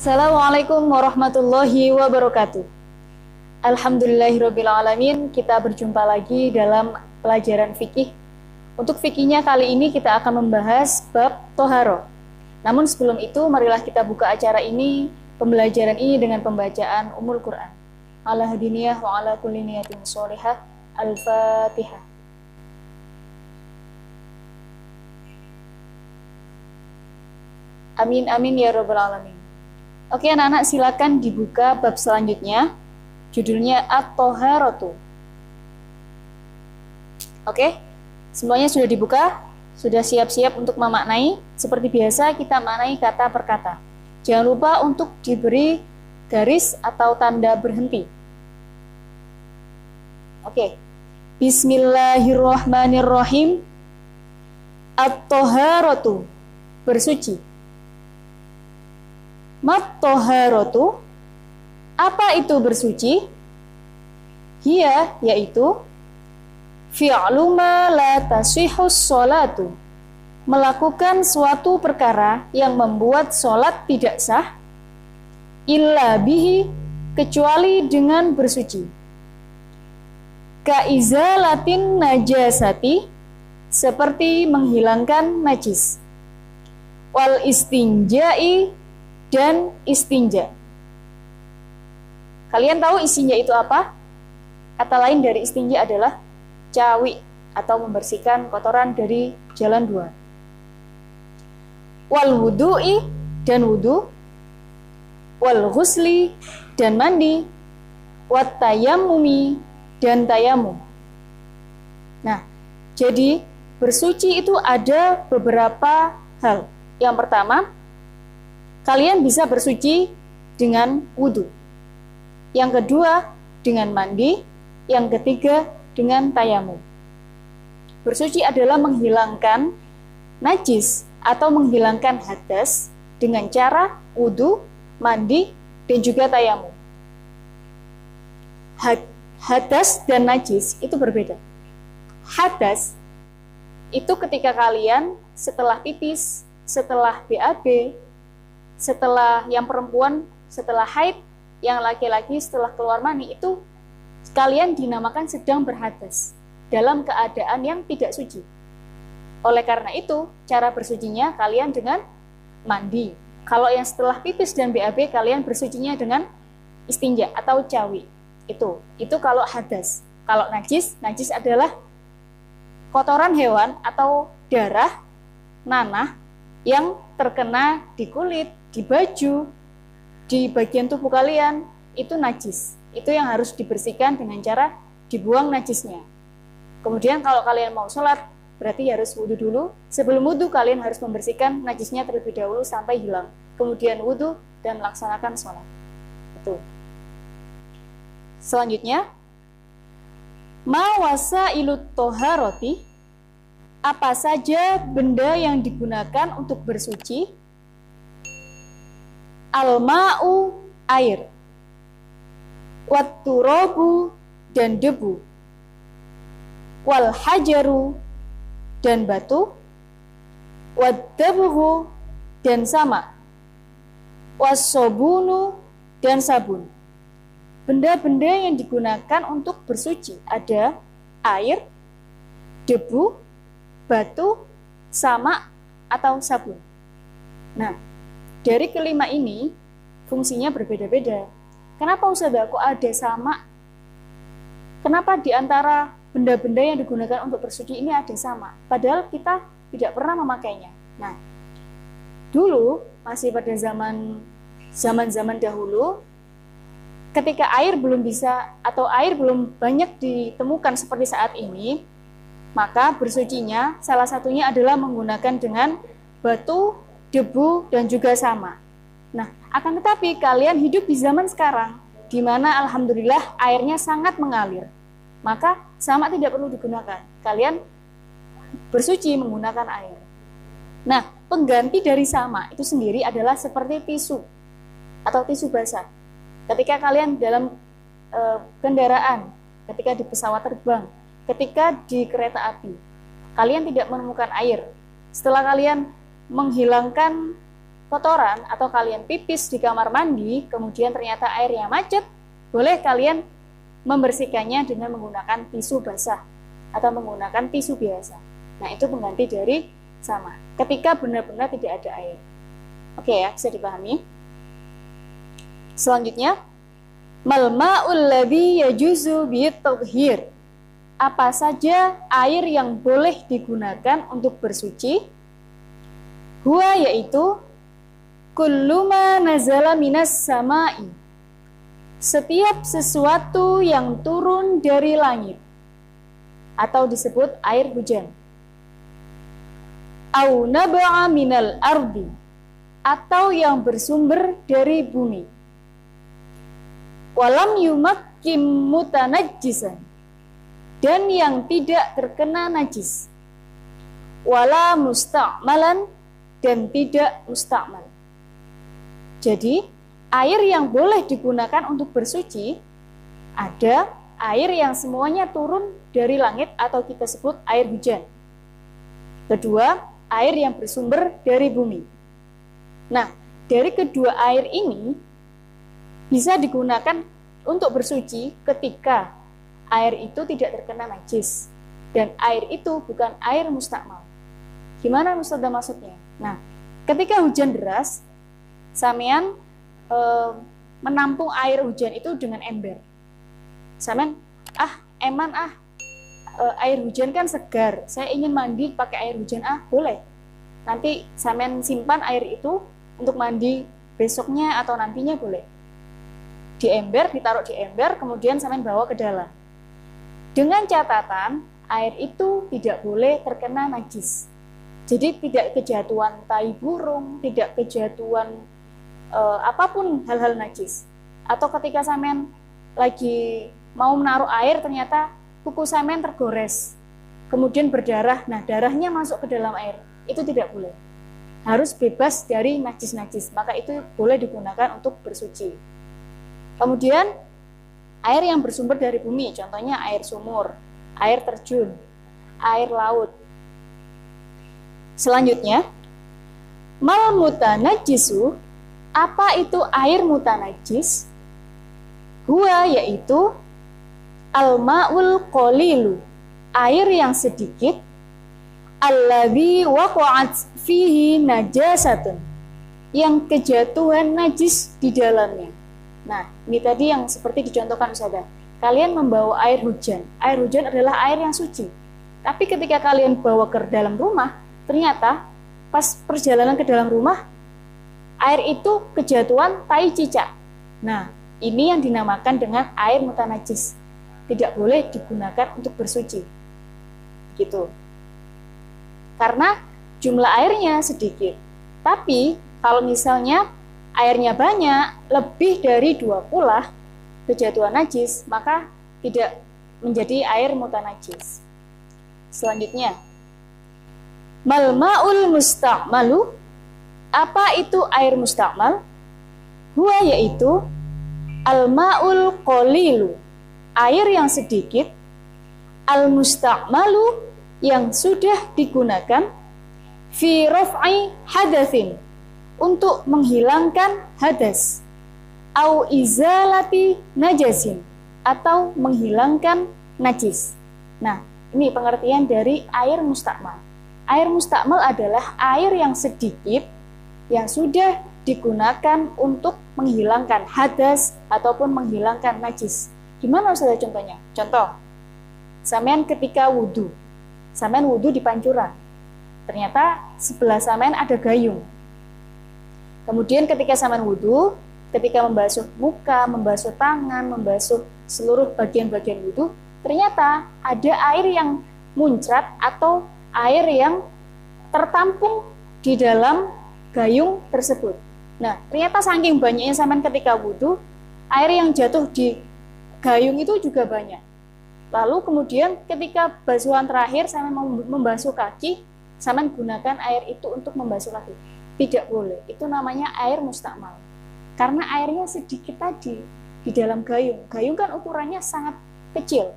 Assalamualaikum warahmatullahi wabarakatuh. Alhamdulillahirrabbilalamin. Kita berjumpa lagi dalam pelajaran fikih. Untuk fikihnya kali ini kita akan membahas bab toharo. Namun sebelum itu marilah kita buka acara ini, pembelajaran ini dengan pembacaan Ummul Quran. Ala hadiniyah wa ala kulli niyatin sholihah. Al-Fatihah. Amin amin ya rabbal alamin. Oke anak-anak, silakan dibuka bab selanjutnya. Judulnya At-Toharatu. Oke, semuanya sudah dibuka? Sudah siap-siap untuk memaknai? Seperti biasa kita maknai kata per kata. Jangan lupa untuk diberi garis atau tanda berhenti. Oke, Bismillahirrahmanirrahim. At-Toharatu, bersuci. Mat-toharatu, apa itu bersuci? Hiya, yaitu fi'lu ma la tasihhus sholatu, melakukan suatu perkara yang membuat sholat tidak sah, illa bihi, kecuali dengan bersuci. Kaizalatin najasati, seperti menghilangkan najis. Wal istinja'i, dan istinja. Kalian tahu istinja itu apa? Kata lain dari istinja adalah cawi atau membersihkan kotoran dari jalan dua. Wal wudu'i, dan wudu. Wal ghusli, dan mandi. Wat tayammumi, dan tayamum. Nah, jadi bersuci itu ada beberapa hal. Yang pertama, kalian bisa bersuci dengan wudhu. Yang kedua, dengan mandi. Yang ketiga, dengan tayamum. Bersuci adalah menghilangkan najis atau menghilangkan hadas dengan cara wudhu, mandi, dan juga tayamum. Hadas dan najis itu berbeda. Hadas itu ketika kalian setelah pipis, setelah BAB, setelah yang perempuan setelah haid, yang laki-laki setelah keluar mani, itu kalian dinamakan sedang berhadas dalam keadaan yang tidak suci. Oleh karena itu, cara bersucinya kalian dengan mandi. Kalau yang setelah pipis dan BAB, kalian bersucinya dengan istinja atau cawi. Itu kalau hadas. Kalau najis adalah kotoran hewan atau darah, nanah yang terkena di kulit, di baju, di bagian tubuh kalian, itu najis. Itu yang harus dibersihkan dengan cara dibuang najisnya. Kemudian kalau kalian mau sholat, berarti harus wudhu dulu. Sebelum wudhu, kalian harus membersihkan najisnya terlebih dahulu sampai hilang. Kemudian wudhu dan melaksanakan sholat. Itu. Selanjutnya, ma wasailut toharoti, apa saja benda yang digunakan untuk bersuci? Al-ma'u, air. Wat-turabu, dan debu. Wal-hajaru, dan batu. Wad-dabhu, dan sama. Was-sobunu, dan sabun. Benda-benda yang digunakan untuk bersuci ada air, debu, batu, sama, atau sabun. Nah, dari kelima ini fungsinya berbeda-beda. Kenapa Ustazah kok ada sama? Kenapa di antara benda-benda yang digunakan untuk bersuci ini ada sama? Padahal kita tidak pernah memakainya. Nah, dulu masih pada zaman dahulu, ketika air belum bisa atau air belum banyak ditemukan seperti saat ini, maka bersucinya salah satunya adalah menggunakan dengan batu, debu, dan juga sama. Nah, akan tetapi kalian hidup di zaman sekarang, di mana alhamdulillah airnya sangat mengalir. Maka sama tidak perlu digunakan. Kalian bersuci menggunakan air. Nah, pengganti dari sama itu sendiri adalah seperti tisu atau tisu basah. Ketika kalian dalam kendaraan, ketika di pesawat terbang, ketika di kereta api, kalian tidak menemukan air. Setelah kalian menghilangkan kotoran atau kalian pipis di kamar mandi, kemudian ternyata airnya macet, boleh kalian membersihkannya dengan menggunakan tisu basah atau menggunakan tisu biasa. Nah, itu pengganti dari sama. Ketika benar-benar tidak ada air. Oke ya, bisa dipahami. Selanjutnya, mal ma'ul ladzi yajuzu bit-tathhir. Apa saja air yang boleh digunakan untuk bersuci? Huwa yaitu kullu ma nazala minas sama'i. Setiap sesuatu yang turun dari langit atau disebut air hujan. Au naba'a minal ardi, atau yang bersumber dari bumi. Walam yumakkim mutanajjisan, dan yang tidak terkena najis. Wala musta'malan, dan tidak musta'mal. Jadi, air yang boleh digunakan untuk bersuci, ada air yang semuanya turun dari langit atau kita sebut air hujan. Kedua, air yang bersumber dari bumi. Nah, dari kedua air ini bisa digunakan untuk bersuci ketika air itu tidak terkena najis dan air itu bukan air mustakmal. Gimana Ustazah maksudnya? Nah, ketika hujan deras, sampean menampung air hujan itu dengan ember. Sampean, air hujan kan segar, saya ingin mandi pakai air hujan, boleh. Nanti sampean simpan air itu untuk mandi besoknya atau nantinya boleh. Di ember, ditaruh di ember, kemudian sampean bawa ke dalam. Dengan catatan, air itu tidak boleh terkena najis. Jadi tidak kejatuhan tai burung, tidak kejatuhan apapun hal-hal najis. Atau ketika sampean lagi mau menaruh air, ternyata kuku sampean tergores, kemudian berdarah, nah darahnya masuk ke dalam air, itu tidak boleh. Harus bebas dari najis-najis, maka itu boleh digunakan untuk bersuci. Kemudian air yang bersumber dari bumi, contohnya air sumur, air terjun, air laut. Selanjutnya, mal mutanajjisu, apa itu air mutanajjis? Huwa yaitu al-ma'ul qalilu, air yang sedikit, alladzi waqa'at fihi najasatun, yang kejatuhan najis di dalamnya. Nah, ini tadi yang seperti dicontohkan Ustazah. Kalian membawa air hujan. Air hujan adalah air yang suci. Tapi ketika kalian bawa ke dalam rumah, ternyata pas perjalanan ke dalam rumah, air itu kejatuhan tai cicak. Nah, ini yang dinamakan dengan air mutanajis. Tidak boleh digunakan untuk bersuci. Gitu. Karena jumlah airnya sedikit. Tapi kalau misalnya airnya banyak, lebih dari 2 kulah kejatuhan najis, maka tidak menjadi air mutanajis. Selanjutnya, mal ma'ul musta'malu, apa itu air mustakmal? Huwa yaitu al-ma'ul qalilu, air yang sedikit, al-mustakmalu, yang sudah digunakan, fi raf'i hadatsin, untuk menghilangkan hadas, au izalati najasin, atau menghilangkan najis. Nah, ini pengertian dari air mustakmal. Air mustakmal adalah air yang sedikit yang sudah digunakan untuk menghilangkan hadas ataupun menghilangkan najis. Gimana Ustazah contohnya? Contoh, sampean ketika wudhu, sampean wudhu di pancuran, ternyata sebelah sampean ada gayung. Kemudian ketika sampean wudhu, ketika membasuh muka, membasuh tangan, membasuh seluruh bagian-bagian wudhu, ternyata ada air yang muncrat atau air yang tertampung di dalam gayung tersebut. Nah, ternyata saking banyaknya sampean ketika wudhu, air yang jatuh di gayung itu juga banyak. Lalu kemudian ketika basuhan terakhir sampean mau membasuh kaki, sampean gunakan air itu untuk membasuh kaki. Tidak boleh. Itu namanya air mustakmal. Karena airnya sedikit tadi di dalam gayung. Gayung kan ukurannya sangat kecil.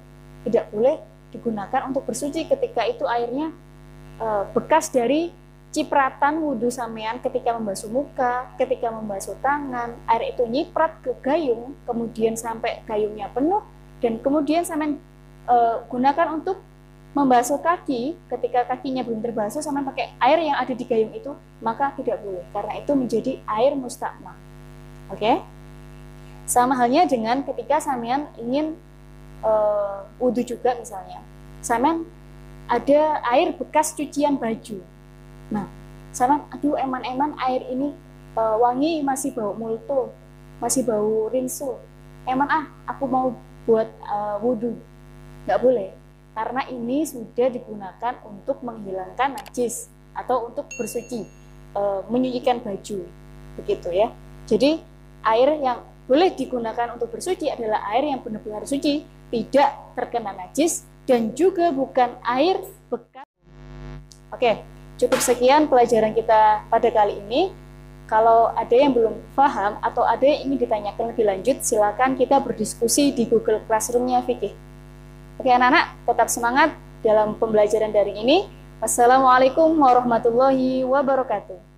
Tidak boleh digunakan untuk bersuci ketika itu airnya bekas dari cipratan wudhu sampean ketika membasuh muka, ketika membasuh tangan, air itu nyiprat ke gayung, kemudian sampai gayungnya penuh, dan kemudian sampean gunakan untuk membasuh kaki, ketika kakinya belum terbasuh sampean pakai air yang ada di gayung itu, maka tidak boleh, karena itu menjadi air mustakmal. Oke? Sama halnya dengan ketika sampean ingin wudhu juga misalnya, sampean ada air bekas cucian baju. Nah, sampean aduh eman-eman air ini wangi, masih bau multo, masih bau rinso. Eman aku mau buat wudhu. Nggak boleh, karena ini sudah digunakan untuk menghilangkan najis atau untuk bersuci, menyucikan baju, begitu ya. Jadi air yang boleh digunakan untuk bersuci adalah air yang benar-benar suci, tidak terkena najis, dan juga bukan air bekas. Oke, cukup sekian pelajaran kita pada kali ini. Kalau ada yang belum paham atau ada yang ingin ditanyakan lebih lanjut, silakan kita berdiskusi di Google Classroom-nya Fikih. Oke anak-anak, tetap semangat dalam pembelajaran daring ini. Wassalamualaikum warahmatullahi wabarakatuh.